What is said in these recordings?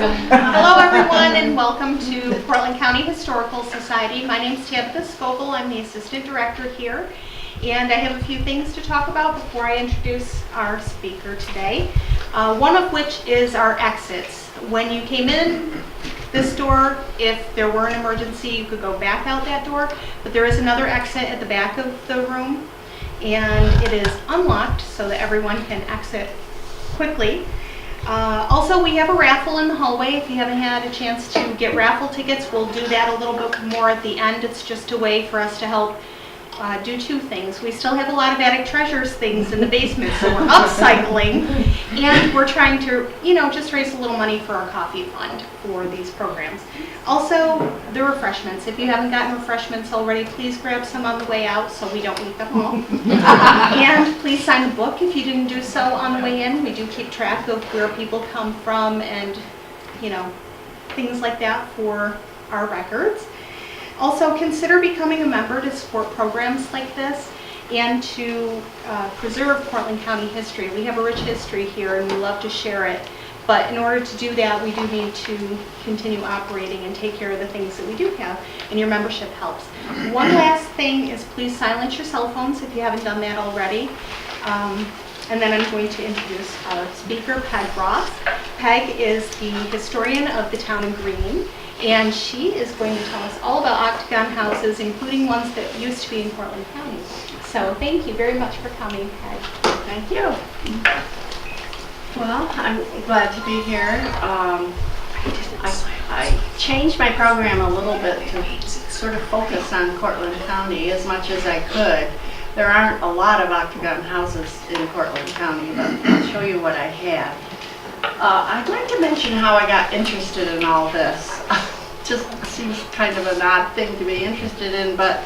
Hello everyone and welcome to Cortland County Historical Society. My name is Tabitha Scoville. I'm the Assistant Director here, and I have a few things to talk about before I introduce our speaker today. One of which is our exits. When you came in this door, if there were an emergency, you could go back out that door, but there is another exit at the back of the room, and it is unlocked so that everyone can exit quickly. Also, we have a raffle in the hallway. If you haven't had a chance to get raffle tickets, we'll do that a little bit more at the end. It's just a way for us to help do two things. We still have a lot of attic treasures things in the basement, so we're upcycling, and we're trying to, just raise a little money for our coffee fund for these programs. Also, the refreshments. If you haven't gotten refreshments already, please grab some on the way out so we don't eat them all. And please sign the book if you didn't do so on the way in. We do keep track of where people come from and, things like that for our records. Also, consider becoming a member to support programs like this and to preserve Cortland County history. We have a rich history here and we love to share it. But in order to do that, we do need to continue operating and take care of the things that we do have, and your membership helps. One last thing is please silence your cell phones if you haven't done that already. And then I'm going to introduce our speaker, Peg Ross. Peg is the historian of the town of Greene, and she is going to tell us all about Octagon houses, including ones that used to be in Cortland County. So thank you very much for coming, Peg. Thank you. Well, I'm glad to be here. I changed my program a little bit to sort of focus on Cortland County as much as I could. There aren't a lot of Octagon houses in Cortland County, but I'll show you what I have. I'd like to mention how I got interested in all this. Just seems kind of an odd thing to be interested in, but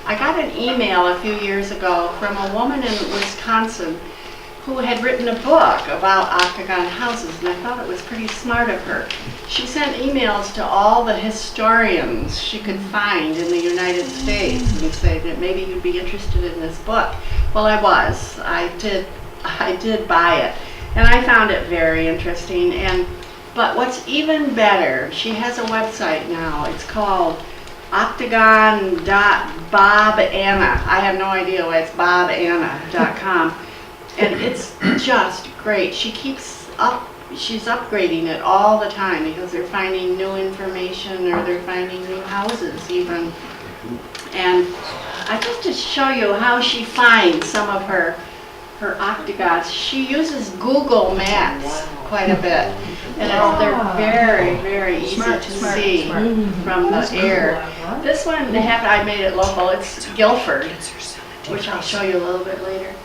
I got an email a few years ago from a woman in Wisconsin who had written a book about Octagon houses, and I thought it was pretty smart of her. She sent emails to all the historians she could find in the United States and said that maybe you'd be interested in this book. Well, I was. I did buy it, and I found it very interesting. But what's even better, she has a website now. It's called octagon.bobanna. I have no idea why it's bobanna.com. And it's just great. She's upgrading it all the time because they're finding new information or they're finding new houses even. And I just to show you how she finds some of her octagons. She uses Google Maps quite a bit. And they're very, very easy to see from the air. This one, I made it local. It's Guilford, which I'll show you a little bit later.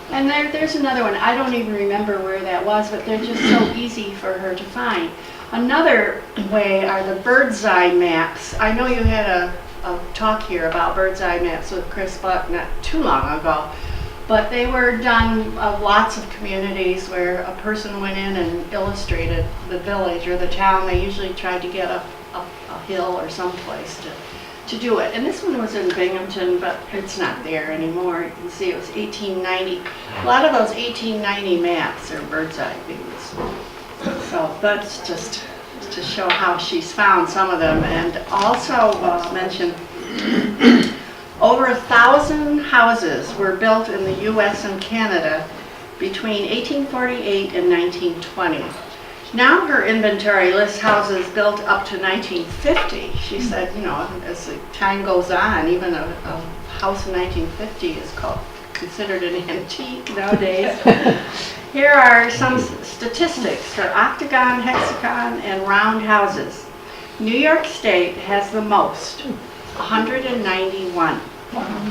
And there's another one. I don't even remember where that was, but they're just so easy for her to find. Another way are the bird's eye maps. I know you had a talk here about bird's eye maps with Chris Buck not too long ago, but they were done of lots of communities where a person went in and illustrated the village or the town. They usually tried to get a hill or someplace to do it. And this one was in Binghamton, but it's not there anymore. You can see it was 1890. A lot of those 1890 maps are bird's eye views. So that's just to show how she's found some of them. And also mention over 1,000 houses were built in the US and Canada between 1848 and 1920. Now her inventory lists houses built up to 1950. She said, as the time goes on, even a house in 1950 is considered an antique nowadays. Here are some statistics for octagon, hexagon, and round houses. New York State has the most, 191.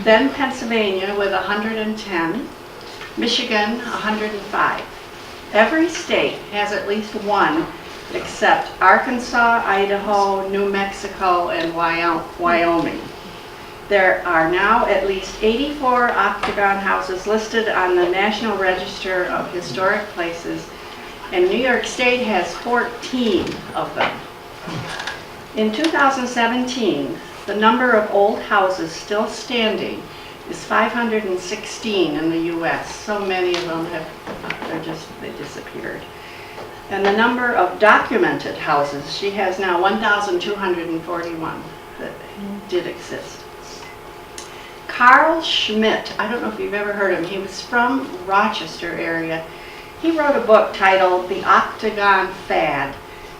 Then Pennsylvania with 110, Michigan 105. Every state has at least one except Arkansas, Idaho, New Mexico, and Wyoming. There are now at least 84 Octagon houses listed on the National Register of Historic Places, and New York State has 14 of them. In 2017, the number of old houses still standing is 516 in the U.S. So many of them they disappeared. And the number of documented houses, she has now 1,241 that did exist. Carl Schmidt, I don't know if you've ever heard of him, he was from Rochester area. He wrote a book titled The Octagon Fad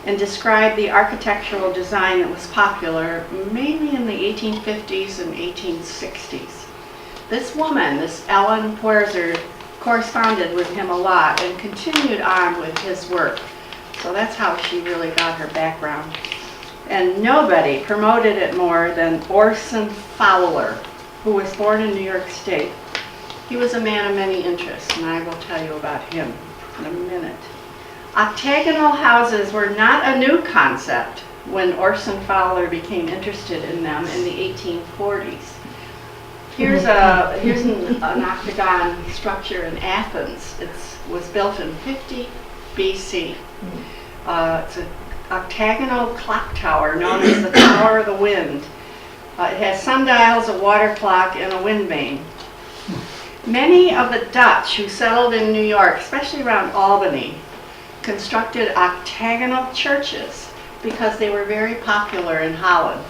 and described the architectural design that was popular mainly in the 1850s and 1860s. This woman, this Ellen Puerzer, corresponded with him a lot and continued on with his work. So that's how she really got her background. And nobody promoted it more than Orson Fowler, who was born in New York State. He was a man of many interests, and I will tell you about him in a minute. Octagonal houses were not a new concept when Orson Fowler became interested in them in the 1840s. Here's an octagon structure in Athens. It was built in 50 BC. It's an octagonal clock tower known as the Tower of the Wind. It has sundials, a water clock, and a wind vane. Many of the Dutch who settled in New York, especially around Albany, constructed octagonal churches because they were very popular in Holland.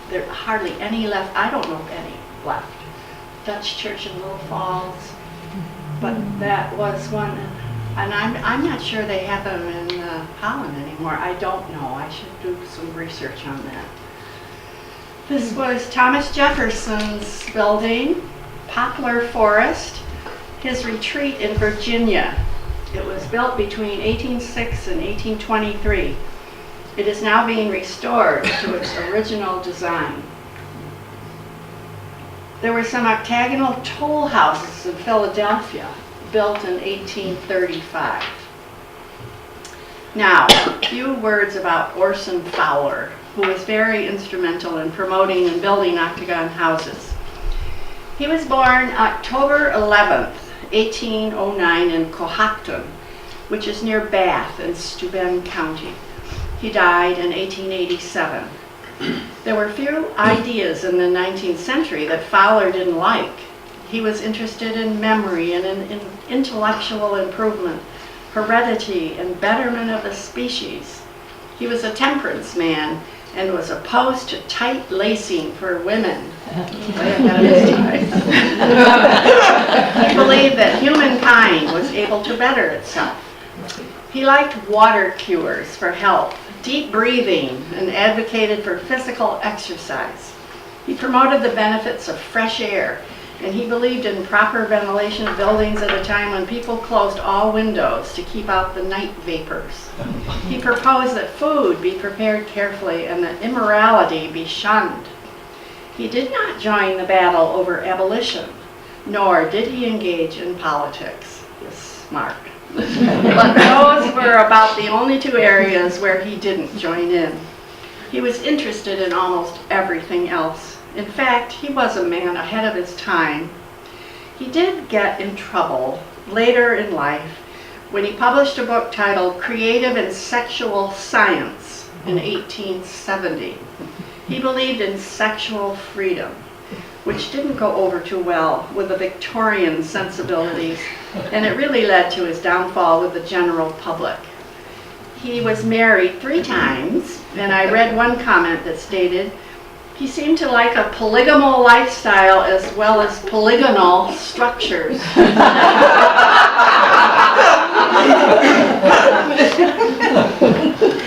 There are hardly any left. I don't know of any left. Dutch church in Little Falls, but that was one. And I'm not sure they have them in Holland anymore. I don't know. I should do some research on that. This was Thomas Jefferson's building, Poplar Forest, his retreat in Virginia. It was built between 1806 and 1823. It is now being restored to its original design. There were some octagonal toll houses in Philadelphia, built in 1835. Now, a few words about Orson Fowler, who was very instrumental in promoting and building octagon houses. He was born October 11th, 1809 in Cohocton, which is near Bath in Steuben County. He died in 1887. There were few ideas in the 19th century that Fowler didn't like. He was interested in memory and in intellectual improvement, heredity, and betterment of the species. He was a temperance man and was opposed to tight lacing for women. Way ahead of his time. He believed that humankind was able to better itself. He liked water cures for health, deep breathing, and advocated for physical exercise. He promoted the benefits of fresh air, and he believed in proper ventilation of buildings at a time when people closed all windows to keep out the night vapors. He proposed that food be prepared carefully and that immorality be shunned. He did not join the battle over abolition, nor did he engage in politics. He was smart. But those were about the only two areas where he didn't join in. He was interested in almost everything else. In fact, he was a man ahead of his time. He did get in trouble later in life when he published a book titled Creative and Sexual Science in 1870. He believed in sexual freedom, which didn't go over too well with the Victorian sensibilities, and it really led to his downfall with the general public. He was married 3 times, and I read one comment that stated, he seemed to like a polygamous lifestyle as well as polygonal structures.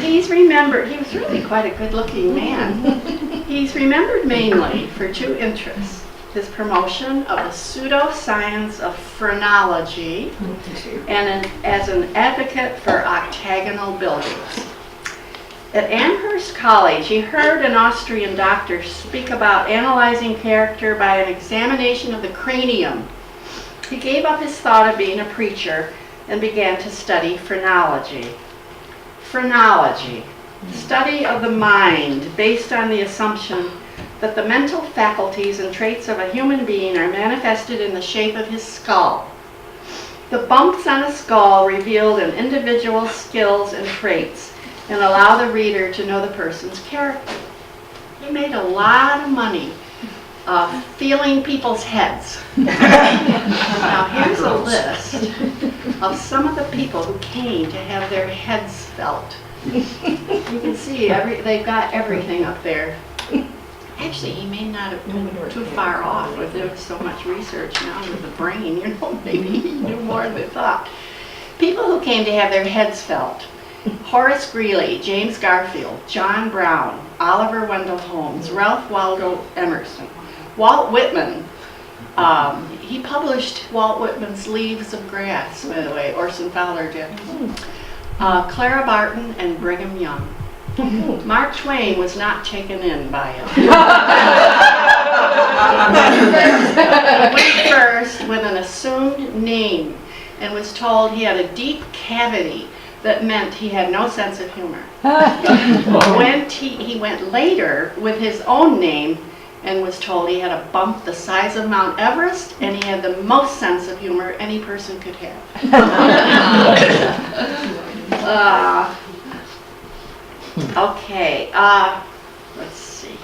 He's remembered, he was really quite a good-looking man. He's remembered mainly for 2 interests: his promotion of the pseudoscience of phrenology and as an advocate for octagonal buildings. At Amherst College, he heard an Austrian doctor speak about analyzing character by an examination of the cranium. He gave up his thought of being a preacher and began to study phrenology. Phrenology, study of the mind based on the assumption that the mental faculties and traits of a human being are manifested in the shape of his skull. The bumps on a skull revealed an individual's skills and traits and allow the reader to know the person's character. He made a lot of money feeling people's heads. Now here's a list of some of the people who came to have their heads felt. You can see they've got everything up there. Actually, he may not have been too far off with there was so much research now with the brain, you know, maybe he knew more than they thought. People who came to have their heads felt. Horace Greeley, James Garfield, John Brown, Oliver Wendell Holmes, Ralph Waldo Emerson, Walt Whitman. He published Walt Whitman's Leaves of Grass, by the way, Orson Fowler did. Clara Barton and Brigham Young. Mark Twain was not taken in by it. He went first with an assumed name and was told he had a deep cavity that meant he had no sense of humor. He went later with his own name and was told he had a bump the size of Mount Everest and he had the most sense of humor any person could have. Okay, let's see.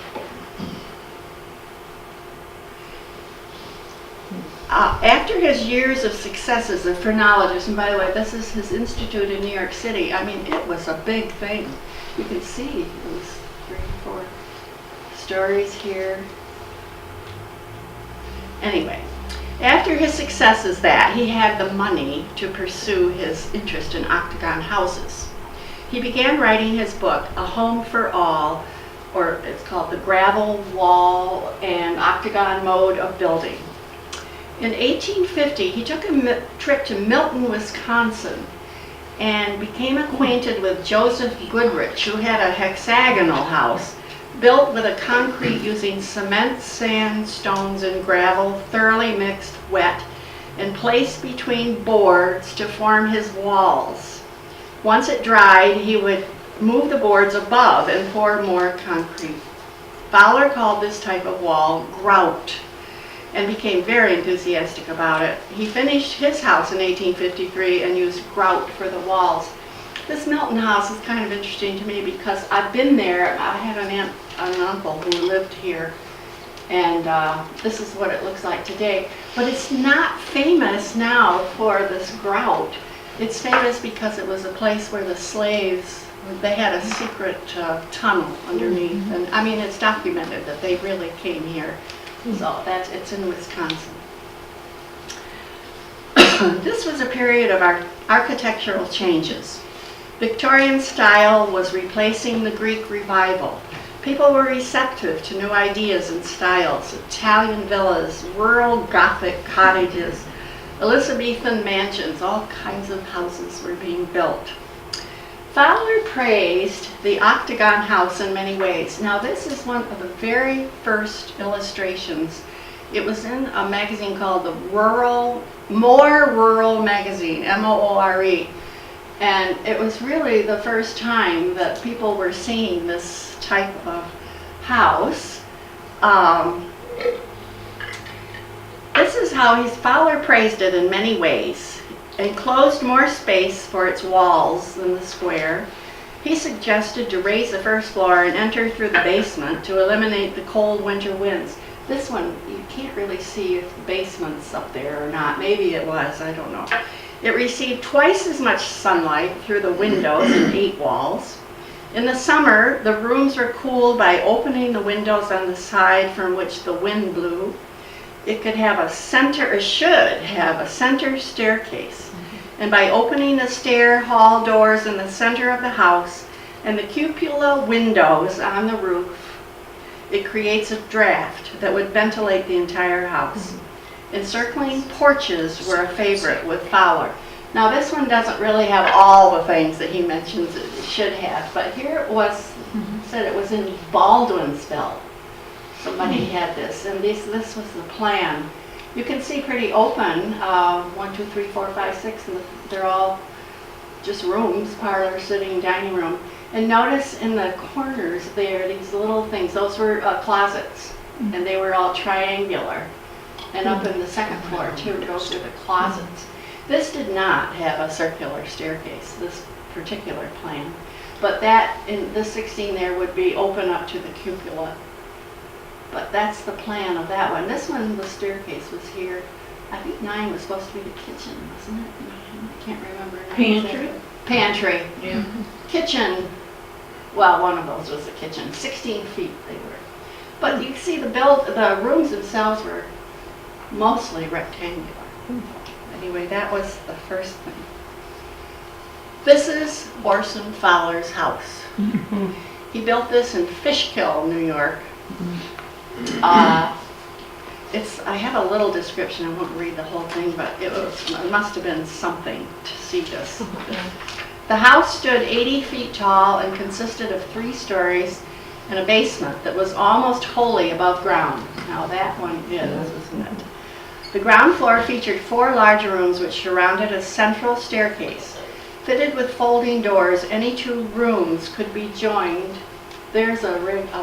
After his years of success as a phrenologist, and by the way, this is his institute in New York City. I mean, it was a big thing. You can see it was 3 or 4 stories here. Anyway, after his success as that, he had the money to pursue his interest in Octagon houses. He began writing his book, A Home for All, or it's called The Gravel Wall and Octagon Mode of Building. In 1850, he took a trip to Milton, Wisconsin, and became acquainted with Joseph Goodrich, who had a hexagonal house built with a concrete using cement, sand, stones, and gravel, thoroughly mixed, wet, and placed between boards to form his walls. Once it dried, he would move the boards above and pour more concrete. Fowler called this type of wall grout and became very enthusiastic about it. He finished his house in 1853 and used grout for the walls. This Milton house is kind of interesting to me because I've been there. I had an uncle who lived here, and this is what it looks like today. But it's not famous now for this grout. It's famous because it was a place where the slaves, they had a secret tunnel underneath. And I mean, it's documented that they really came here. So it's in Wisconsin. This was a period of architectural changes. Victorian style was replacing the Greek revival. People were receptive to new ideas and styles. Italian villas, rural Gothic cottages, Elizabethan mansions, all kinds of houses were being built. Fowler praised the Octagon house in many ways. Now this is one of the very first illustrations. It was in a magazine called the More Rural Magazine, M-O-O-R-E. And it was really the first time that people were seeing this type of house. This is how Fowler praised it in many ways. Enclosed more space for its walls than the square. He suggested to raise the first floor and enter through the basement to eliminate the cold winter winds. This one, you can't really see if the basement's up there or not. Maybe it was, I don't know. It received twice as much sunlight through the windows and 8 walls. In the summer, the rooms were cooled by opening the windows on the side from which the wind blew. It could have a center, or should have a center staircase. And by opening the stair hall doors in the center of the house and the cupola windows on the roof, it creates a draft that would ventilate the entire house. Encircling porches were a favorite with Fowler. Now this one doesn't really have all the things that he mentions it should have, but here it was, said it was in Baldwinsville. Somebody had this, and this was the plan. You can see pretty open, 1, 2, 3, 4, 5, 6, and they're all just rooms, parlor, sitting, dining room. And notice in the corners there, these little things, those were closets, and they were all triangular. And up in the second floor too, those were the closets. This did not have a circular staircase, this particular plan. But that, in the 16 there, would be open up to the cupola. But that's the plan of that one. This one, the staircase was here. I think 9 was supposed to be the kitchen, wasn't it? I can't remember. Pantry? Pantry. Yeah. Kitchen, well, one of those was the kitchen. 16 feet they were. But you can see the rooms themselves were mostly rectangular. Anyway, that was the first thing. This is Orson Fowler's house. He built this in Fishkill, New York. I have a little description. I won't read the whole thing, but it must have been something to see this. The house stood 80 feet tall and consisted of 3 stories and a basement that was almost wholly above ground. Now that one is, isn't it? The ground floor featured 4 large rooms which surrounded a central staircase. Fitted with folding doors, any 2 rooms could be joined. There's a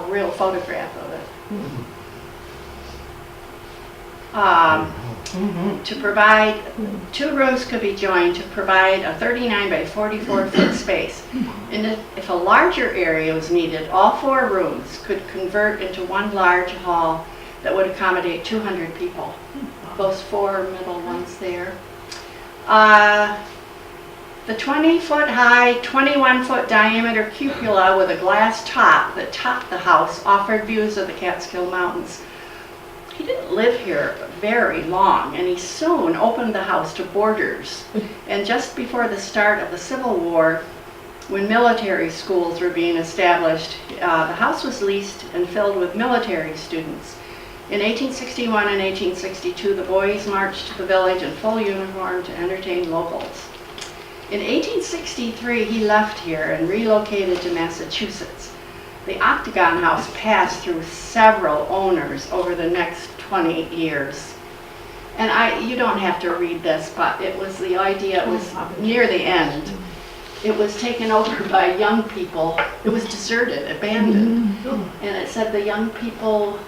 real photograph of it. To provide, 2 rooms could be joined to provide a 39 by 44 foot space. And if a larger area was needed, all 4 rooms could convert into one large hall that would accommodate 200 people. Those 4 middle ones there. The 20-foot high, 21-foot diameter cupola with a glass top that topped the house offered views of the Catskill Mountains. He didn't live here very long, and he soon opened the house to boarders. And just before the start of the Civil War, when military schools were being established, the house was leased and filled with military students. In 1861 and 1862, the boys marched to the village in full uniform to entertain locals. In 1863, he left here and relocated to Massachusetts. The Octagon house passed through several owners over the next 20 years. And you don't have to read this, but it was the idea, it was near the end. It was taken over by young people. It was deserted, abandoned. And it said the young people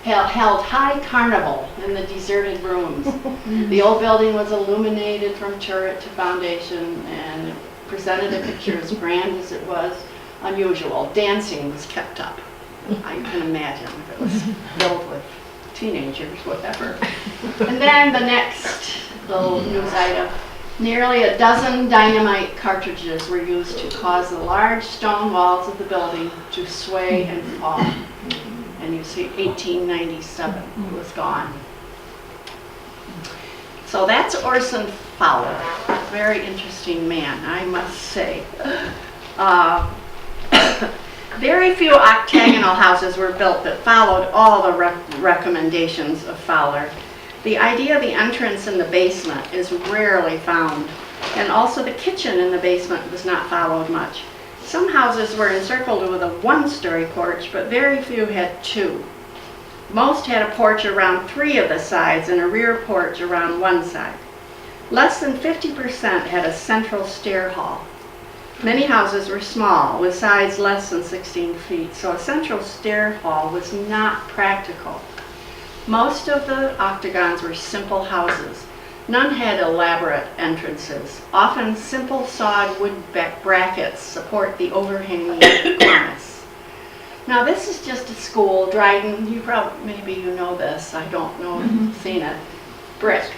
held high carnival in the deserted rooms. The old building was illuminated from turret to foundation and presented a picture as grand as it was unusual. Dancing was kept up. I can imagine if it was filled with teenagers, whatever. And then the next little news item. Nearly a dozen dynamite cartridges were used to cause the large stone walls of the building to sway and fall. And you see 1897 was gone. So that's Orson Fowler, a very interesting man, I must say. Very few octagonal houses were built that followed all the recommendations of Fowler. The idea of the entrance in the basement is rarely found, and also the kitchen in the basement was not followed much. Some houses were encircled with a 1-story porch, but very few had 2. Most had a porch around 3 of the sides and a rear porch around 1 side. Less than 50% had a central stair hall. Many houses were small, with sides less than 16 feet, so a central stair hall was not practical. Most of the octagons were simple houses. None had elaborate entrances. Often simple sawed wood brackets support the overhanging cornice. Now this is just a school, Dryden, maybe you know this, I don't know if you've seen it. Brick.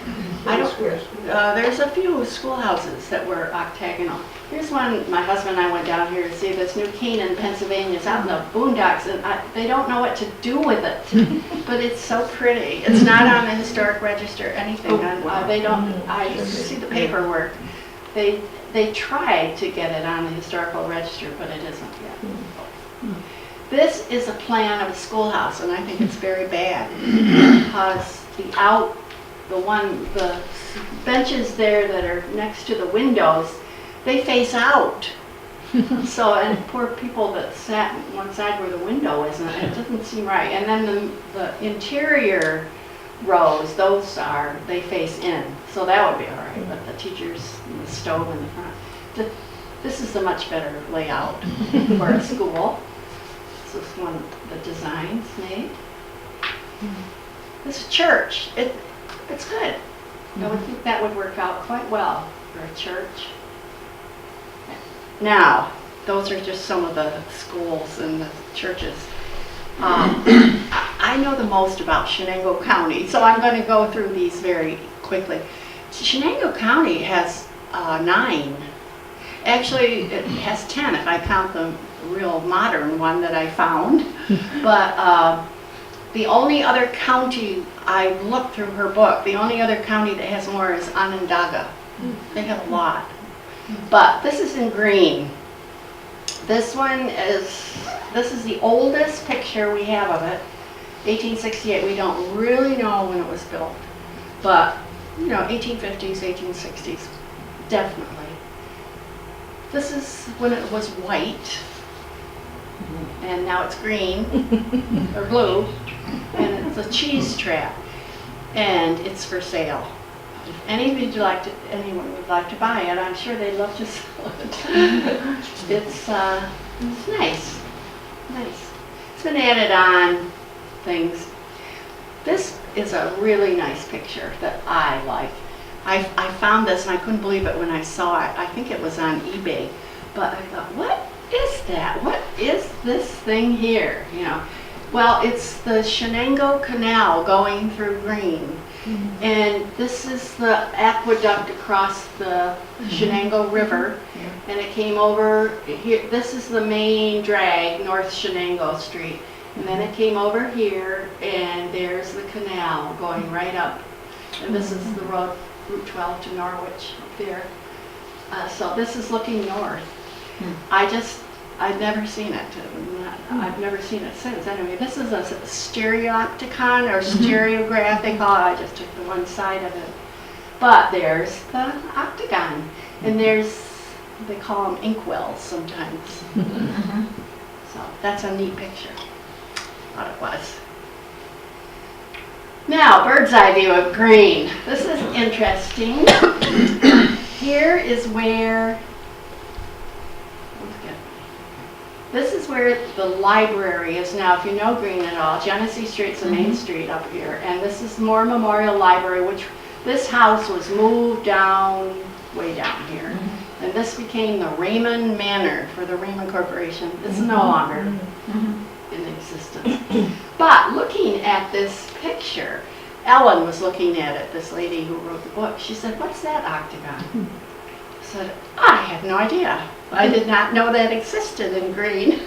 There's a few schoolhouses that were octagonal. Here's one, my husband and I went down here to see this New Canaan, Pennsylvania. It's out in the boondocks, and they don't know what to do with it. But it's so pretty. It's not on the historic register, anything. They don't, I see the paperwork. They tried to get it on the historical register, but it isn't yet. This is a plan of a schoolhouse, and I think it's very bad because the benches there that are next to the windows, they face out. So, and poor people that sat on one side where the window isn't, it doesn't seem right. And then the interior rows, they face in. So that would be all right, but the teachers and the stove in the front. This is a much better layout for a school. This is one of the designs made. This church, it's good. I would think that would work out quite well for a church. Now, those are just some of the schools and the churches. I know the most about Shenango County, so I'm going to go through these very quickly. Shenango County has 9. Actually, it has 10 if I count the real modern one that I found. But the only other county, I looked through her book, the only other county that has more is Onondaga. They have a lot. But this is in green. This is the oldest picture we have of it, 1868. We don't really know when it was built, but 1850s, 1860s, definitely. This is when it was white, and now it's green or blue, and it's a cheese trap, and it's for sale. If anyone would like to buy it, I'm sure they'd love to sell it. It's nice. It's been added on things. This is a really nice picture that I like. I found this and I couldn't believe it when I saw it. I think it was on eBay, but I thought, what is that? What is this thing here? Well, it's the Shenango Canal going through Green. And this is the aqueduct across the Shenango River, and it came over here. This is the main drag, North Shenango Street, and then it came over here, and there's the canal going right up, and this is the road, Route 12 to Norwich up there. So this is looking north. I've never seen it. I've never seen it since. Anyway, this is a stereopticon or stereograph, they call it. I just took the one side of it. But there's the Octagon. And they call them inkwells sometimes. So that's a neat picture. Thought it was. Now, bird's eye view of Green. This is interesting. Here is where This is where the library is now. If you know Green at all, Genesee Street's the main street up here, and this is Moore Memorial Library, which this house was moved down, way down here, and this became the Raymond Manor for the Raymond Corporation. It's no longer in existence. But looking at this picture, Ellen was looking at it, this lady who wrote the book. She said, "What's that octagon?" I said, "I have no idea. I did not know that existed in Green."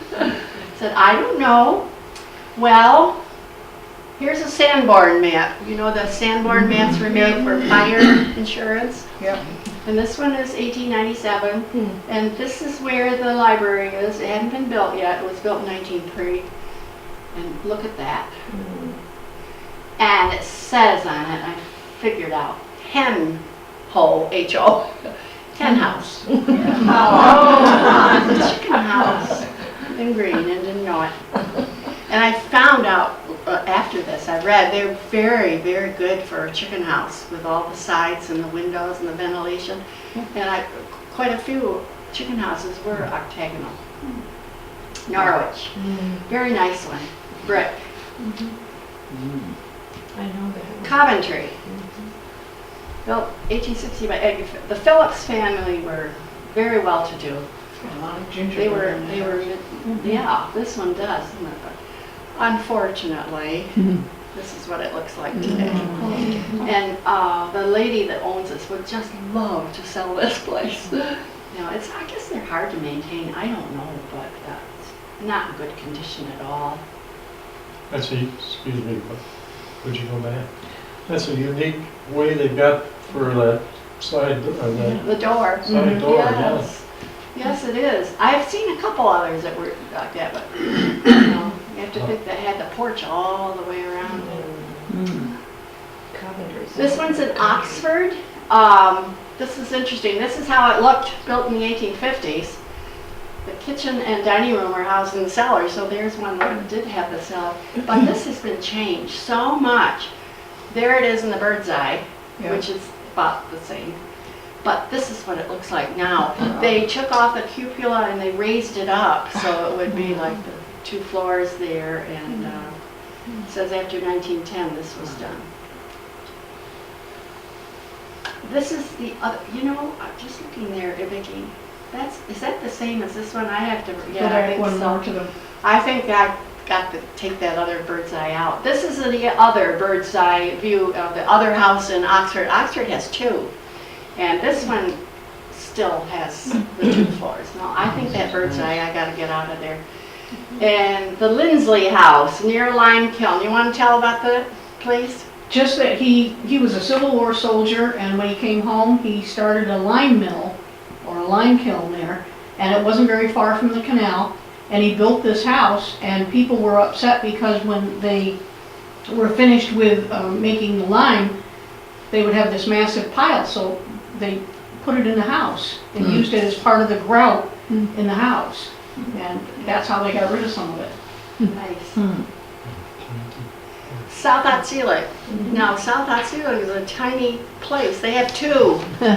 Said, "I don't know." Well, here's a Sanborn map. You know the Sanborn maps were made for fire insurance? Yep. And this one is 1897. And this is where the library is. It hadn't been built yet. It was built in 1903. And look at that. And it says on it, I figured out, hen hole, H-O. Hen house. Oh, the chicken house in Green, and didn't know it. And I found out after this, I read they're very, very good for a chicken house with all the sides and the windows and the ventilation. And quite a few chicken houses were octagonal. Norwich, very nice one, brick. I know that. Coventry. Built 1860 by the Phillips family were very well to do. Got a lot of ginger. They were, yeah, this one does. Unfortunately, this is what it looks like today. And the lady that owns this would just love to sell this place. I guess they're hard to maintain. I don't know, but it's not in good condition at all. Excuse me, but would you go back? That's a unique way they got for that side, The door. side door, Yes. Yes, it is. I've seen a couple others that were like that, but you have to think they had the porch all the way around. Coventry's. This one's in Oxford. This is interesting. This is how it looked, built in the 1850s. The kitchen and dining room were housed in the cellar, so there's one that did have the cellar. But this has been changed so much. There it is in the bird's eye, which is about the same. But this is what it looks like now. They took off the cupola and they raised it up, so it would be like the 2 floors there. And it says after 1910 this was done. This is the other, I'm just looking there, Vicki. Is that the same as this one? I have to, Go back one more to the. I think I got to take that other bird's eye out. This is the other bird's eye view of the other house in Oxford. Oxford has two, and this one still has the 2 floors. No, I think that bird's eye, I gotta get out of there. And the Lindsley House near Lime Kiln. You want to tell about that, please? Just that he was a Civil War soldier, and when he came home, he started a lime mill, or a lime kiln there, and it wasn't very far from the canal, and he built this house, and people were upset because when they were finished with making the lime, they would have this massive pile, so they put it in the house and used it as part of the grout in the house, and that's how they got rid of some of it. Nice. South Otselic. Now, South Otselic is a tiny place. They have 2. They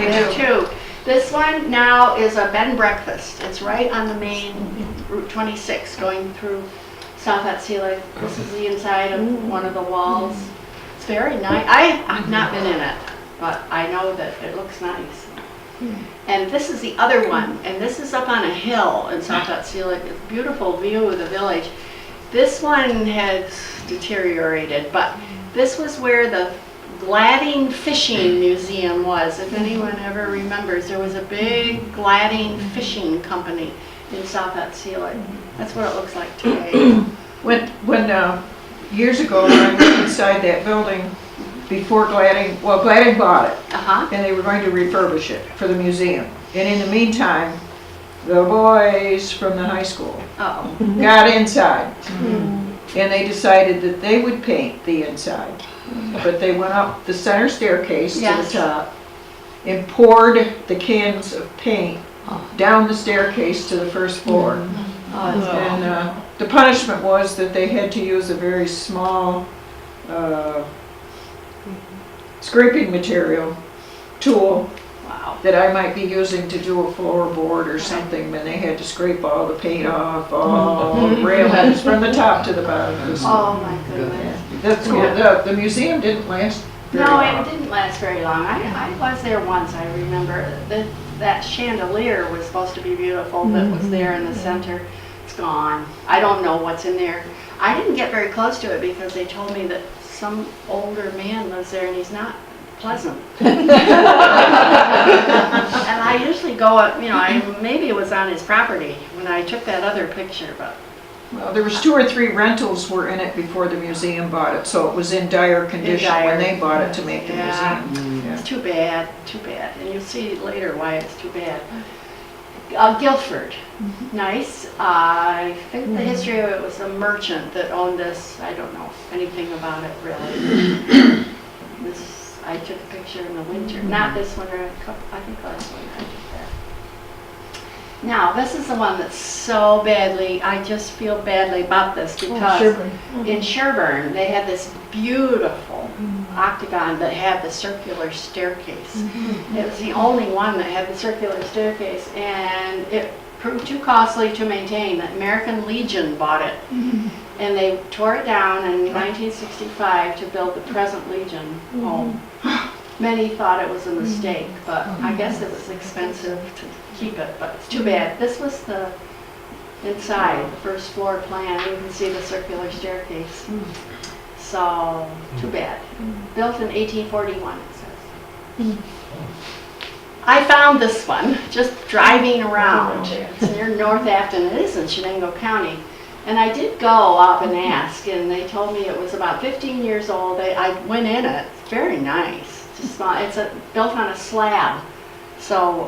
have 2. This one now is a bed and breakfast. It's right on the main Route 26 going through South Otselic. This is the inside of one of the walls. It's very nice. I've not been in it, but I know that it looks nice. And this is the other one, and this is up on a hill in South Otselic. It's a beautiful view of the village. This one has deteriorated, but this was where the Gladding Fishing Museum was. If anyone ever remembers, there was a big Gladding Fishing Company in South Otselic. That's what it looks like today. When years ago, when I went inside that building, before Gladding bought it, and they were going to refurbish it for the museum. And in the meantime, the boys from the high school got inside, and they decided that they would paint the inside. But they went up the center staircase to the top and poured the cans of paint down the staircase to the first floor. And the punishment was that they had to use a very small scraping material tool that I might be using to do a floorboard or something, and they had to scrape all the paint off, all the railings from the top to the bottom of the school. Oh my goodness. That's cool. The museum didn't last very long. No, it didn't last very long. I was there once, I remember. That chandelier was supposed to be beautiful that was there in the center. It's gone. I don't know what's in there. I didn't get very close to it because they told me that some older man lives there and he's not pleasant. And I usually go up, maybe it was on his property when I took that other picture, but. Well, there was 2 or 3 rentals were in it before the museum bought it, so it was in dire condition when they bought it to make the museum. It's too bad, and you'll see later why it's too bad. Guilford, nice. I think the history of it was a merchant that owned this. I don't know anything about it really. I took a picture in the winter, not this one, I think last one I took that. Now, this is the one that's so badly, I just feel badly about this because in Sherburne, they had this beautiful octagon that had the circular staircase. It was the only one that had the circular staircase, and it proved too costly to maintain. The American Legion bought it, and they tore it down in 1965 to build the present Legion home. Many thought it was a mistake, but I guess it was expensive to keep it, but it's too bad. This was the inside, the first floor plan. You can see the circular staircase. So, too bad. Built in 1841, it says. I found this one just driving around. It's near North Afton. It is in Shenango County. And I did go up and ask, and they told me it was about 15 years old. I went in it. It's very nice. It's built on a slab. So,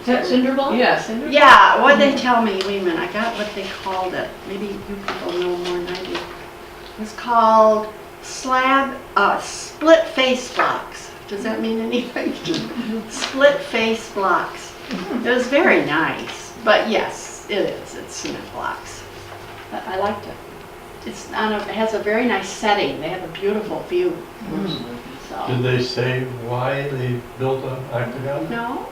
Is that cinder block? Yeah, cinder block. yeah, what they tell me, wait a minute, I got what they called it. Maybe you people know more than I do. It's called split face blocks. Does that mean anything? Split face blocks. It was very nice, but yes, it is. It's cement blocks. I liked it. It has a very nice setting. They have a beautiful view. So. Did they say why they built an octagon? No,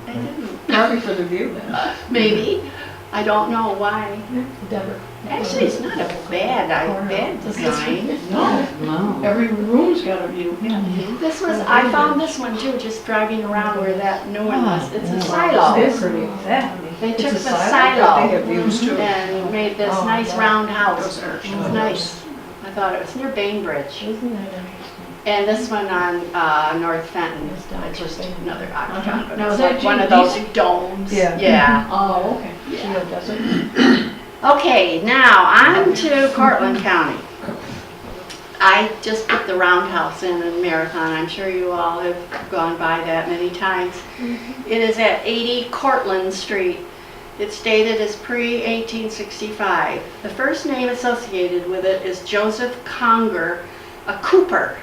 they didn't. Probably for the view then. Maybe. I don't know why. Actually, it's not a bad design. No. Every room's got a view. This was, I found this one too, just driving around where that new one was. It's a silo. It's pretty. They took the They silo have views too. and made this nice round house. It was nice. I thought it was near Bainbridge. Isn't that interesting? And this one on North Fenton, it's just another octagon, but Now, it's is that like one of Gene those Busey? domes. Yeah. Yeah. Oh, okay. Yeah. Does it? Okay, now on to Cortland County. I just put the roundhouse in Marathon. I'm sure you all have gone by that many times. It is at 80 Cortland Street. It's dated as pre-1865. The first name associated with it is Joseph Conger, a cooper,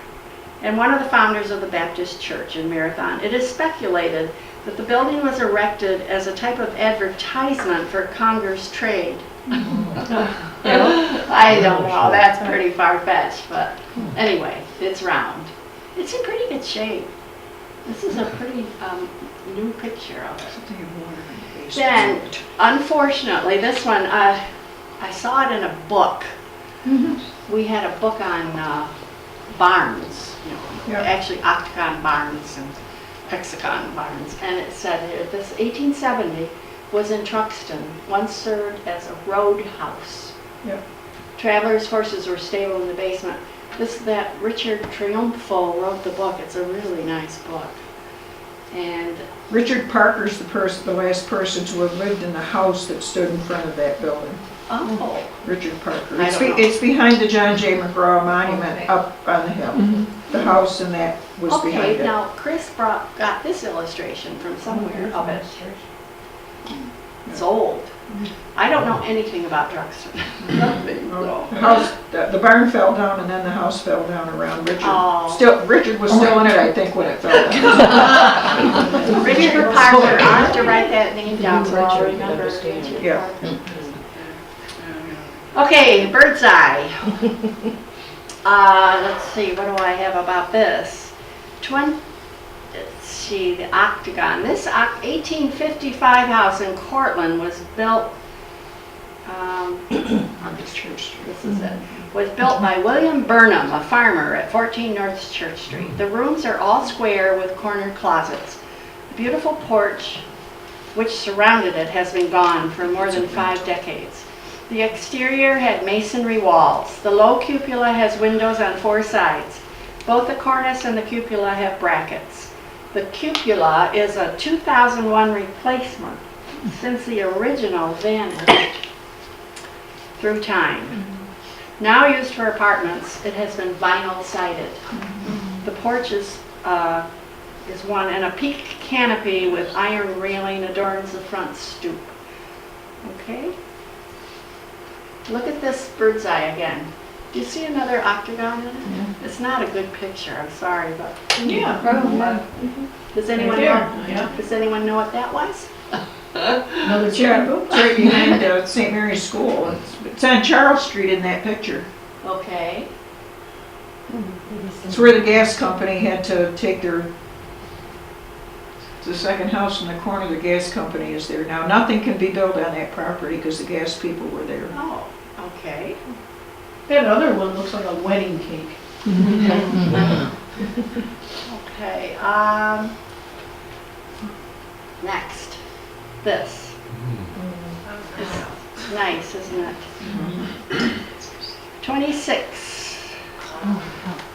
and one of the founders of the Baptist Church in Marathon. It is speculated that the building was erected as a type of advertisement for Conger's trade. I don't know, that's pretty far-fetched, but anyway, it's round. It's in pretty good shape. This is a pretty new picture of it. Then, unfortunately, this one, I saw it in a book. We had a book on barns, you know, Yeah. actually octagon barns and hexagon barns, and it said here, this 1870 was in Truxton, once served as a roadhouse. Yep. Travelers' horses were stabled in the basement. That Richard Triumphal wrote the book. It's a really nice book. And Richard Parker's the last person to have lived in the house that stood in front of that building. oh, Richard Parker. I It's, don't know. it's behind the John J. McGraw Monument Okay. up on the hill. The house and that was behind okay. it. Now Chris got this illustration from somewhere of it. It's old. I don't know anything about Truxton. Nothing. The house, the barn fell down and then the house fell down around Richard. Oh. Richard was still in it, I think, when it fell down. Richard Parker. I have to write that name down so I'll Richard, remember. understand. Richard Yeah. Parker. Okay, bird's eye. Let's see, what do I have about this? Let's see, the Octagon. This 1855 house in Cortland was built, on this church, this is it, was built by William Burnham, a farmer at 14 North Church Street. The rooms are all square with corner closets. The beautiful porch which surrounded it has been gone for more than 5 decades. The exterior had masonry walls. The low cupola has windows on 4 sides. Both the cornice and the cupola have brackets. The cupola is a 2001 replacement since the original vanished through time. Now used for apartments, it has been vinyl sided. The porch is one, and a peaked canopy with iron railing adorns the front stoop. Okay? Look at this bird's eye again. Do you see another octagon in it? It's not a good picture, I'm sorry, but Yeah. does anyone know? Yeah. Does anyone know what that was? Another Yeah, chicken it's right behind St. Mary's School. It's on Charles Street in that picture. Okay. It's where the gas company had to take the second house in the corner. The gas company is there now. Nothing can be built on that property because the gas people were there. Oh, okay. That other one looks like a wedding cake. Okay. Next, this. It's nice, isn't it? 26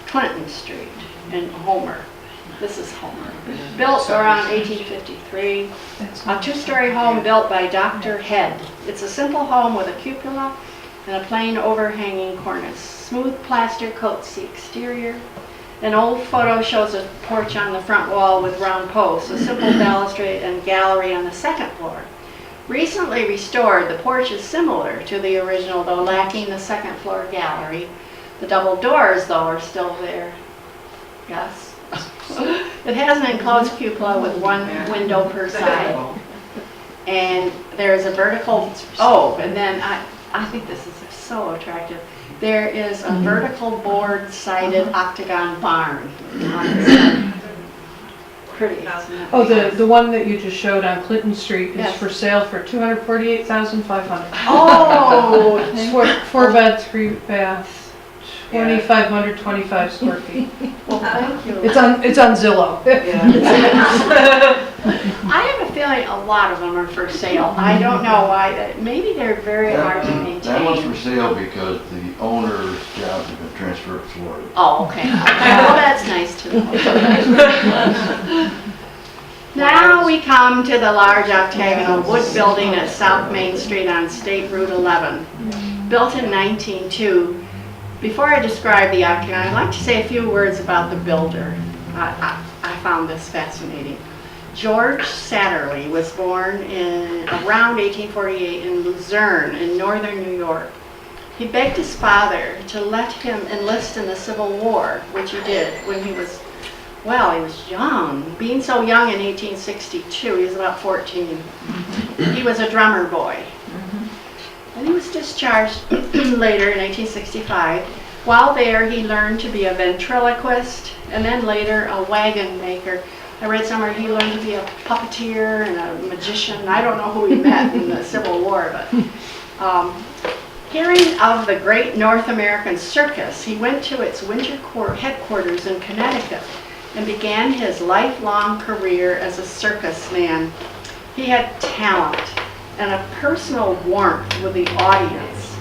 Clinton Street in Homer. This is Homer. Built around 1853. A 2-story home built by Dr. Head. It's a simple home with a cupola and a plain overhanging cornice. Smooth plaster coats the exterior. An old photo shows a porch on the front wall with round posts, a simple balustrade and gallery on the second floor. Recently restored, the porch is similar to the original, though lacking the second floor gallery. The double doors, though, are still there. Yes. It has an enclosed cupola with 1 window per side. And there's a vertical, and then I think this is so attractive. There is a vertical board-sided octagon barn on the side. Pretty, isn't it? Oh, the one that you just showed on Clinton Street is Yes. for sale for $248,500. Oh, It's 4 bed, 3 bath, 2,525 square feet. well, thank you. It's on Zillow. Yeah. I have a feeling a lot of them are for sale. I don't know why. Maybe they're very hard to That one's maintain. for sale because the owner's job has been transferred to Florida. Oh, okay. Well, that's nice to know. Now we come to the large octagonal wood building at South Main Street on State Route 11. Built in 1902. Before I describe the octagon, I'd like to say a few words about the builder. I found this fascinating. George Satterley was born in around 1848 in Luzerne in northern New York. He begged his father to let him enlist in the Civil War, which he did when he was young. Being so young in 1862, he was about 14. He was a drummer boy. And he was discharged later in 1865. While there, he learned to be a ventriloquist and then later a wagon maker. I read somewhere he learned to be a puppeteer and a magician. I don't know who he met in the Civil War, but hearing of the great North American circus, he went to its winter headquarters in Connecticut and began his lifelong career as a circus man. He had talent and a personal warmth with the audience.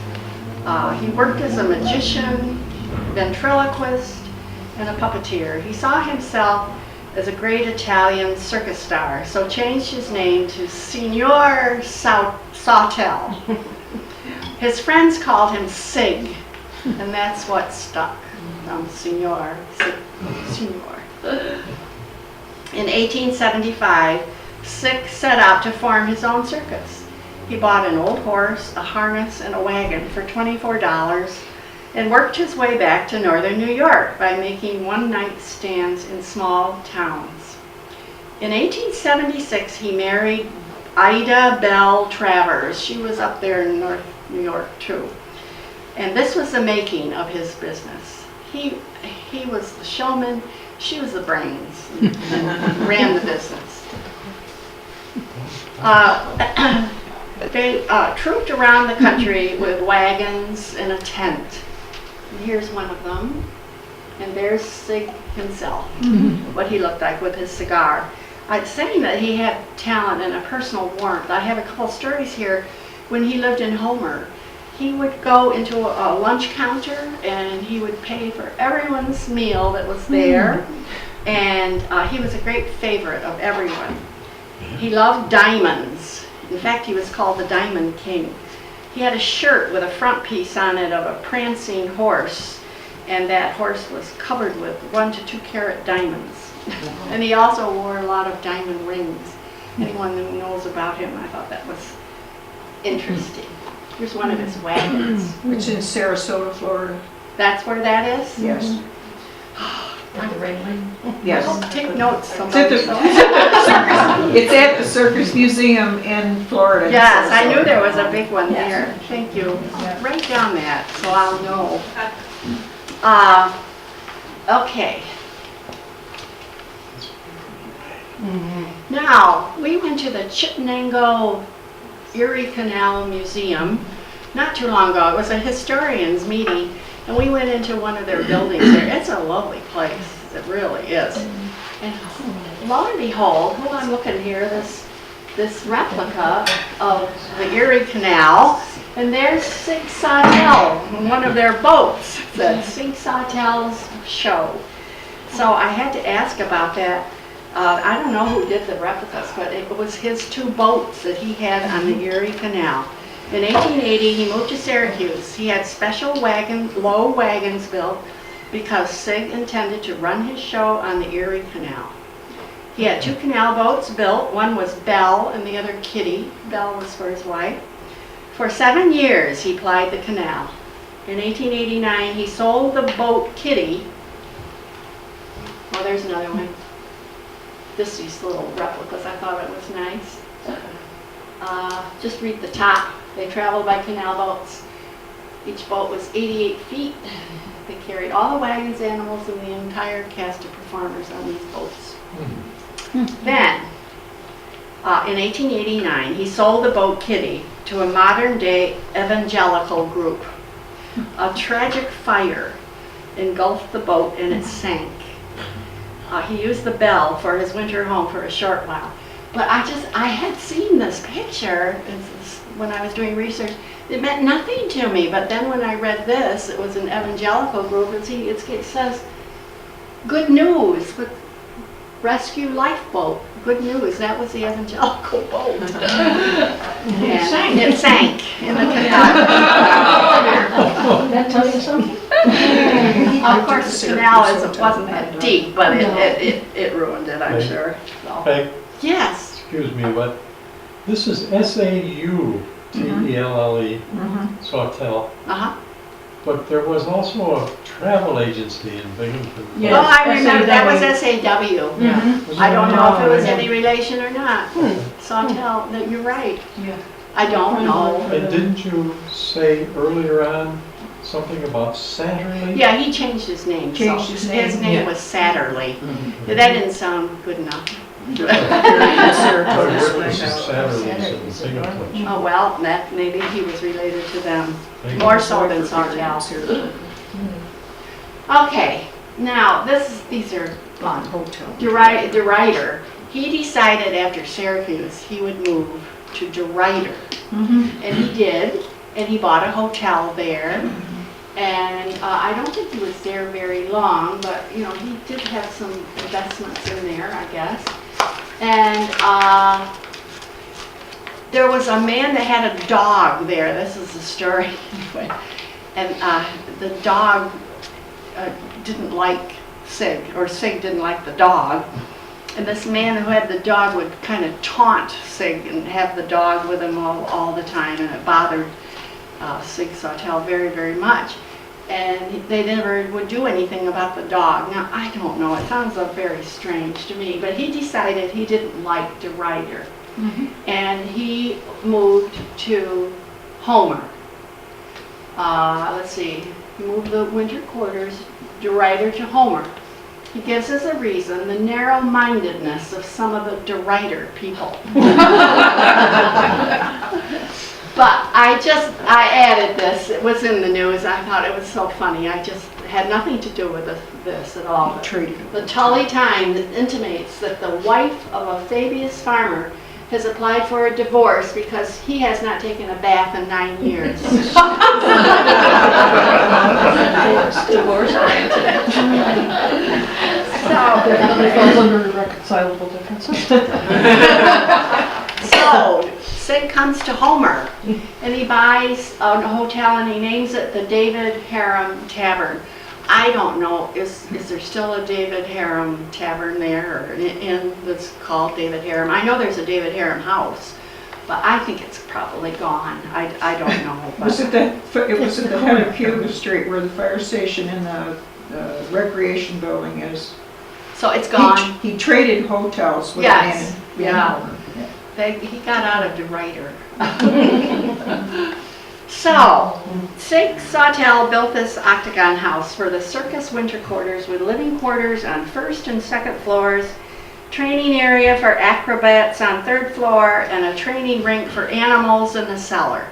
He worked as a magician, ventriloquist, and a puppeteer. He saw himself as a great Italian circus star, so changed his name to Signor Sawtell. His friends called him Sig, and that's what stuck from Signor. In 1875, Sig set out to form his own circus. He bought an old horse, a harness, and a wagon for $24 and worked his way back to northern New York by making one-night stands in small towns. In 1876, he married Ida Bell Travers. She was up there in North New York too. And this was the making of his business. He was the showman, she was the brains, and ran the business. They trooped around the country with wagons and a tent. And here's one of them. And there's Sig himself, what he looked like with his cigar. I'm saying that he had talent and a personal warmth. I have a couple stories here. When he lived in Homer, he would go into a lunch counter and he would pay for everyone's meal that was there. And he was a great favorite of everyone. He loved diamonds. In fact, he was called the Diamond King. He had a shirt with a front piece on it of a prancing horse, and that horse was covered with 1 to 2 carat diamonds. And he also wore a lot of diamond rings. Anyone who knows about him, I thought that was interesting. Here's one of his wagons. It's in Sarasota, Florida. That's where that is? Yes. The red one? Yes. Take notes, It's somebody. It's at the Circus Museum in Florida. in Yes, I knew Sarasota. there was a big one there. Thank you. Write down that so I'll know. Okay. Now, we went to the Chittenango Erie Canal Museum not too long ago. It was a historians meeting, and we went into one of their buildings there. It's a lovely place. It really is. And lo and behold, who I'm looking here, this replica of the Erie Canal, and there's Sig Sawtell on one of their boats. It said Sig Sawtell's show. So I had to ask about that. I don't know who did the replicas, but it was his 2 boats that he had on the Erie Canal. In 1880, he moved to Syracuse. He had special low wagons built because Sig intended to run his show on the Erie Canal. He had 2 canal boats built. One was Belle and the other Kitty. Belle was for his wife. For 7 years, he plied the canal. In 1889, he sold the boat Kitty. Oh, there's another one. These little replicas, I thought it was nice. Just read the top. They traveled by canal boats. Each boat was 88 feet. They carried all the wagons, animals, and the entire cast of performers on these boats. Then, in 1889, he sold the boat Kitty to a modern-day evangelical group. A tragic fire engulfed the boat and it sank. He used the Belle for his winter home for a short while. But I had seen this picture when I was doing research. It meant nothing to me, but then when I read this, it was an evangelical group, and see, it says, good news, with rescue lifeboat, good news, that was the evangelical boat. And it sank in the canal. That tell you something? Of course, the canal wasn't that deep, but it ruined it, I'm sure. So. Hey, Yes. excuse me, but this is SAUTELLE, Sawtell, Uh-huh. but there was also a travel agency in Binghamton. Yes. Oh, I remember, that was SAW. SAW. Yeah. Was I don't know if it was yeah. any relation or not. Sawtell, that you're right. Yeah. I don't know. And didn't you say earlier on something about Satterley? Yeah, he changed his name. so Changed his name, His name yeah. was Satterley. That didn't sound good enough. I worked with some Satterleys in Binghamton. Oh, well, maybe he was related to them, Maybe. more so than Sawtell. Okay, now these are fun. Hotel. DeRuyter, he decided after Syracuse he would move to DeRuyter. And he did, and he bought a hotel there. And I don't think he was there very long, but you know, he did have some investments in there, I guess. And there was a man that had a dog there. This is the story. And the dog didn't like Sig, or Sig didn't like the dog. And this man who had the dog would kind of taunt Sig and have the dog with him all the time, and it bothered Sig Sawtell very, very much. And they never would do anything about the dog. Now, I don't know, it sounds very strange to me, but he decided he didn't like DeRuyter. And he moved to Homer. Let's see, he moved the winter quarters, DeRuyter to Homer. He gives us a reason, the narrow-mindedness of some of the DeRuyter people. But I added this, it was in the news, I thought it was so funny, I just had nothing to do with this at all. The Tully Times intimates that the wife of a Fabius farmer has applied for a divorce because he has not taken a bath in 9 years. Divorce granted. It falls under irreconcilable differences. So, Sig comes to Homer, and he buys a hotel and he names it the David Harum Tavern. I don't know, is there still a David Harum Tavern there, or an inn that's called David Harum? I know there's a David Harum house, but I think it's probably gone. I don't know. It was at the head of Cuba Street where the fire station and the recreation building is. So it's gone. He traded hotels with Yes, the man. yeah. He got out of DeRuyter. So, Sig Sawtell built this Octagon house for the circus winter quarters with living quarters on first and second floors, training area for acrobats on third floor, and a training rink for animals in the cellar.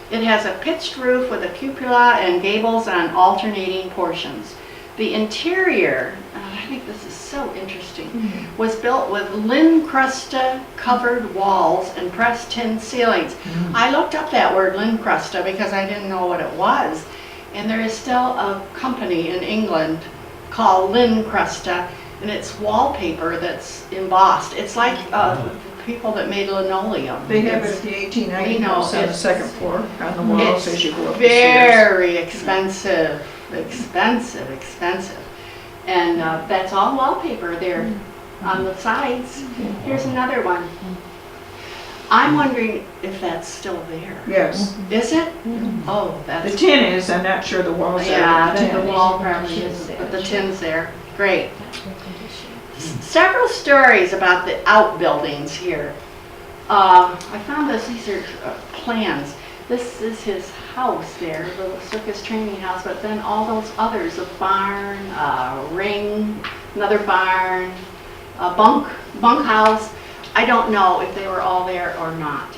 It has a pitched roof with a cupola and gables on alternating portions. The interior, I think this is so interesting, was built with Lincrusta covered walls and pressed tin ceilings. I looked up that word Lincrusta because I didn't know what it was. And there is still a company in England called Lincrusta, and it's wallpaper that's embossed. It's like people that made linoleum. They have it at the 1890 house on the second floor on the walls as you go up the stairs. Very expensive. Expensive. And that's all wallpaper there on the sides. Here's another one. I'm wondering if that's still there. Yes. Is it? Oh, The that's, tin is, I'm not sure the walls are. yeah, but the the tin wall probably is, but the tin's there. Great. Several stories about the outbuildings here. I found these are plans. This is his house there, the circus training house, but then all those others, a barn, a ring, another barn, a bunkhouse. I don't know if they were all there or not.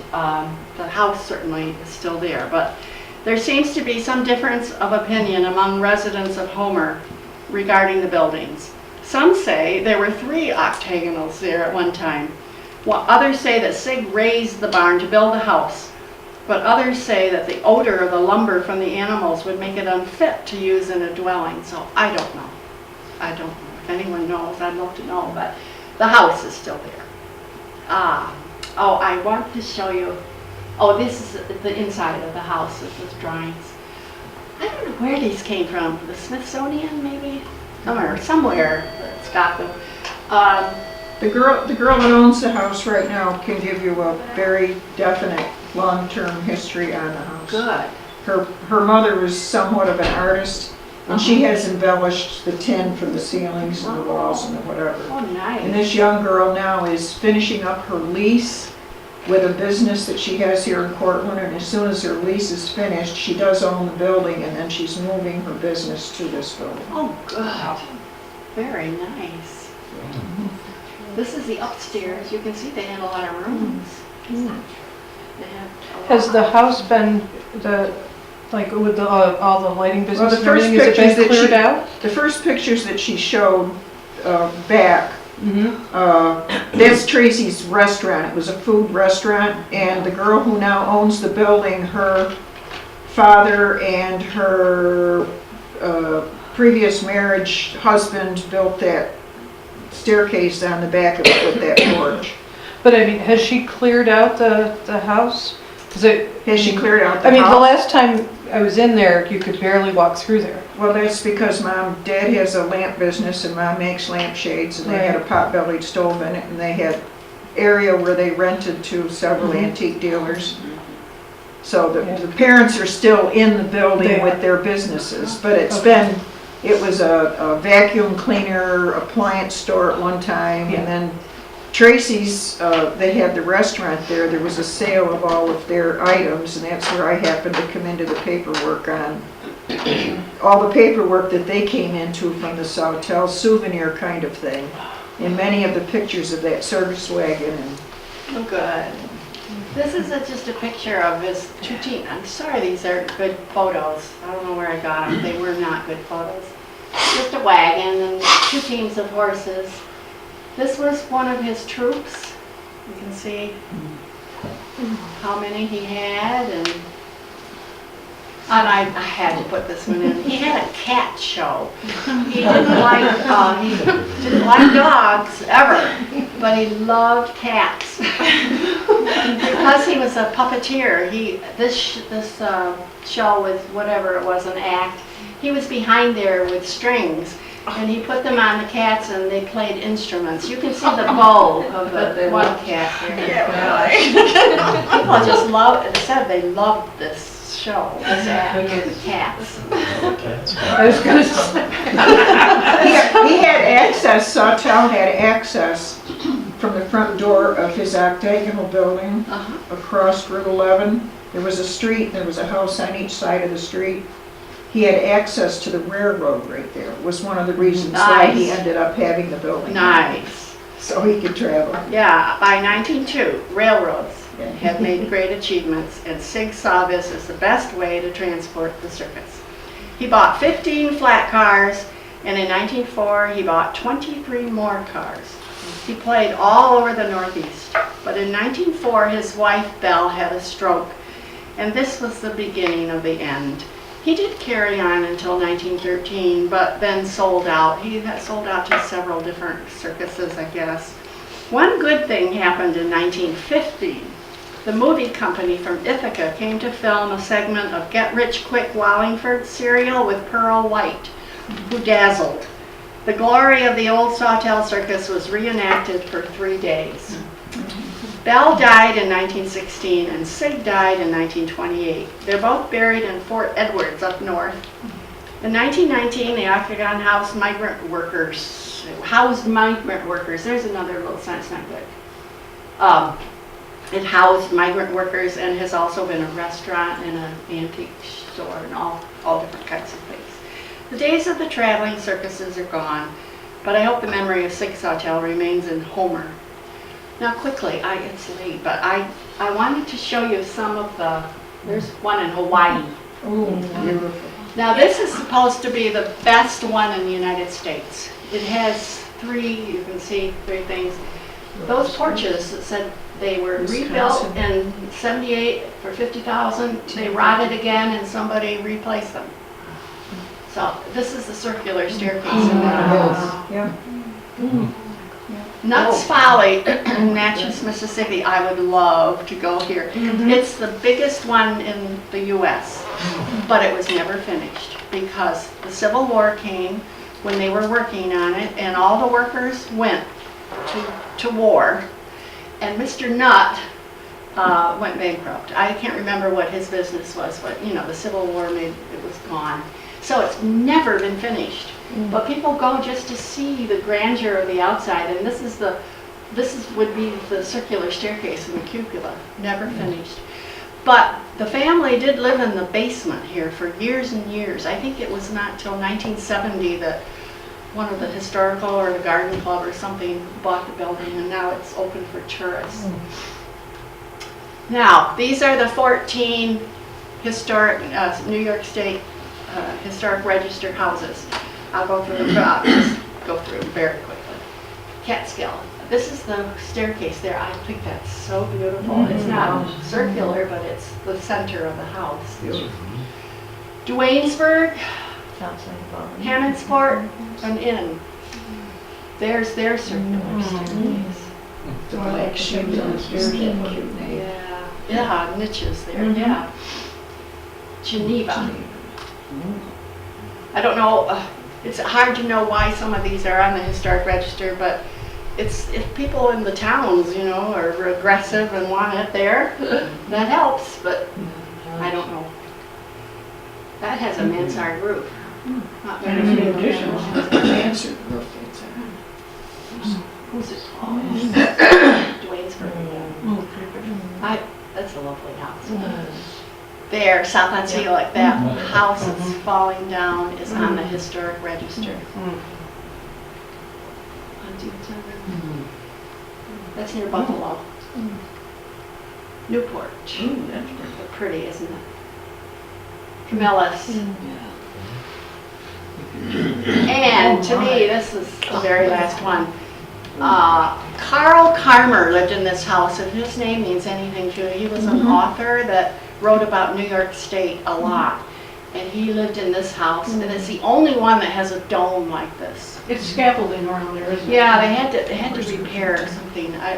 The house certainly is still there, but there seems to be some difference of opinion among residents of Homer regarding the buildings. Some say there were 3 octagonals there at one time. While others say that Sig raised the barn to build the house, but others say that the odor of the lumber from the animals would make it unfit to use in a dwelling. So I don't know. I don't know. If anyone knows, I'd love to know, but the house is still there. Oh, I want to show you. Oh, this is the inside of the house. This is drawings. I don't know where these came from. The Smithsonian, maybe? Somewhere that's got them. The girl that owns the house right now can give you a very definite long-term history on the house. Good. Her mother was somewhat of an artist, and she has embellished the tin from the ceilings and the walls and the whatever. Oh, nice. And this young girl now is finishing up her lease with a business that she has here in Cortland, and as soon as her lease is finished, she does own the building, and then she's moving her business to this building. Oh, good. Very nice. This is the upstairs. You can see they had a lot of rooms. They had a lot. Has the house been, like with all the lighting Well, business the and first everything, has it pictures been that cleared out? The first pictures that she showed back, Mm-hmm. that's Tracy's restaurant. It was a food restaurant, and the girl who now owns the building, her father and her previous marriage husband built that staircase on the back of it with that porch. But I mean, has she cleared out the house? Has she cleared out the I mean, the house? last time I was in there, you could barely walk through there. Well, that's because Dad has a lamp business, and Mom makes lampshades, and they had a pot-bellied stove in it, and they had area where they rented to several antique dealers. So the parents are still in the building with their businesses, but it was a vacuum cleaner, appliance store at one time, and then Tracy's, they had the restaurant there. There was a sale of all of their items, and that's where I happened to come into the paperwork on all the paperwork that they came into from the Sawtell souvenir kind of thing, and many of the pictures of that service wagon. Oh, good. This is just a picture of his two teams. I'm sorry these aren't good photos. I don't know where I got them. They were not good photos. Just a wagon and two teams of horses. This was one of his troops. You can see how many he had, and I had to put this one in. He had a cat show. He didn't like dogs ever, but he loved cats. Because he was a puppeteer, this show was whatever it was, an act. He was behind there with strings, and he put them on the cats, and they played instruments. You can see the bow of the one cat there. People just said they loved this show, this act with cats. I was gonna say. He had access, Sawtell had access from the front door of his octagonal building across Route 11. There was a street, there was a house on each side of the street. He had access to the railroad right there. It was one of the reasons why he ended up having the building. Nice. So he could travel. Yeah, by 1902, railroads had made great achievements, and Sig saw this as the best way to transport the circus. He bought 15 flat cars, and in 1904 he bought 23 more cars. He played all over the Northeast, but in 1904 his wife Belle had a stroke, and this was the beginning of the end. He did carry on until 1913, but then sold out. He had sold out to several different circuses, I guess. One good thing happened in 1950. The movie company from Ithaca came to film a segment of Get Rich Quick Wallingford cereal with Pearl White, who dazzled. The glory of the old Sawtell Circus was reenacted for 3 days. Belle died in 1916 and Sig died in 1928. They're both buried in Fort Edwards up north. In 1919, the Octagon housed migrant workers. There's another little sentence, not good. It housed migrant workers and has also been a restaurant and an antique store and all different kinds of things. The days of the traveling circuses are gone, but I hope the memory of Sig Sawtell remains in Homer. Now quickly, it's late, but I wanted to show you some of there's one in Hawaii. Oh, beautiful. Now this is supposed to be the best one in the United States. It has you can see three things. Those porches that said they were rebuilt in '78 for $50,000, they rotted again and somebody replaced them. So this is the circular staircase in that house. Yeah. Nuts Folly in Natchez, Mississippi. I would love to go here. It's the biggest one in the US, but it was never finished because the Civil War came when they were working on it, and all the workers went to war, and Mr. Nutt went bankrupt. I can't remember what his business was, but you know, the Civil War made it was gone. So it's never been finished. But people go just to see the grandeur of the outside, and this would be the circular staircase in the cupola, never finished. But the family did live in the basement here for years and years. I think it was not till 1970 that one of the historical or the garden club or something bought the building, and now it's open for tourists. Now, these are the 14 historic New York State historic register houses. I'll go through them, just go through them very quickly. Catskill. This is the staircase there. I think that's so beautiful. It's not circular, but it's the center of the house. Duanesburg, Hammondsport, an inn. There's their circular staircase. Like shaped on the stairs. Yeah, niches there, yeah. Geneva. I don't know, it's hard to know why some of these are on the historic register, but it's if people in the towns, you know, are aggressive and want it there, that helps, but I don't know. That has a mansard roof. Not very few additional. Mansard roof. Who's it called? Duanesburg. That's a lovely house. There, South Osceola, that house that's falling down is on the historic register. That's near Buffalo. Newport. That's pretty, isn't it? Camillus. And to me, this is the very last one. Carl Karmer lived in this house, and his name means anything to you. He was an author that wrote about New York State a lot. And he lived in this house, and it's the only one that has a dome like this. It's scaffolding around there, isn't it? Yeah, they had to repair something. I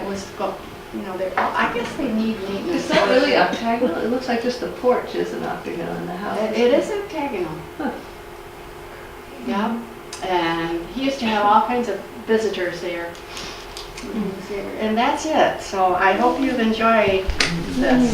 guess they need maintenance. It's not really octagonal, it looks like just the porch is an octagon in the house. It is octagonal. Huh. Yeah, and he used to have all kinds of visitors there. And that's it. So I hope you've enjoyed this.